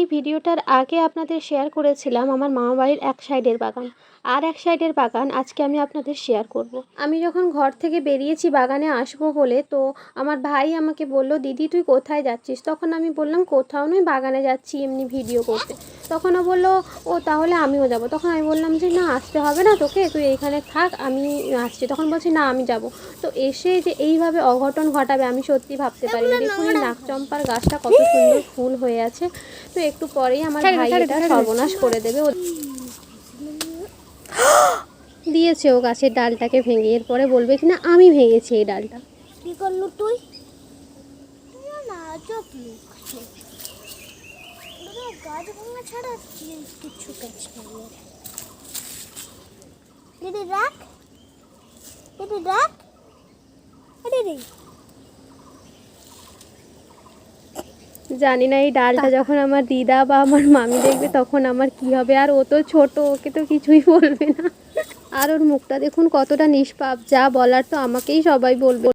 এই ভিডিওটার আগে আপনাদের শেয়ার করেছিলাম আমার মামাবাড়ির এক সাইডের বাগান, আর এক সাইডের বাগান আজকে আমি আপনাদের শেয়ার করব। আমি যখন ঘর থেকে বেরিয়েছি বাগানে আসবো বলে, তো আমার ভাই আমাকে বলল, দিদি তুই কোথায় যাচ্ছিস? তখন আমি বললাম কোথাও নয়, বাগানে যাচ্ছি এমনি ভিডিও করতে। তখন ও বললো, ও তাহলে আমিও যাব। তখন আমি বললাম যে না, আসতে হবে না তোকে, তুই এইখানে থাক, আমি আসছি। তখন বলছি না, আমি যাব। তো এসে যে এইভাবে অঘটন ঘটাবে আমি সত্যি ভাবতে পারিনি। দেখুন এই নাকচম্পার গাছটা কত সুন্দর ফুল হয়ে আছে। তো একটু পরেই আমার ভাই এটা সর্বনাশ করে দেবে। দিয়েছে ও গাছের ডালটাকে ভেঙে, এরপরে বলবে কিনা আমি ভেঙেছি এই ডালটা। কি করলু তুই? না গাছ ভাঙা ছাড়া কিছু কাজ নেই। দিদি রাখ, দিদি রাখ, দিদি। জানি না এই ডালটা যখন আমার দিদা বা আমার মামি দেখবে তখন আমার কি হবে। আর ও তো ছোট, ওকে তো কিছুই বলবে না। আর ওর মুখটা দেখুন কতটা নিষ্পাপ, যা বলার তো আমাকেই সবাই বলবে।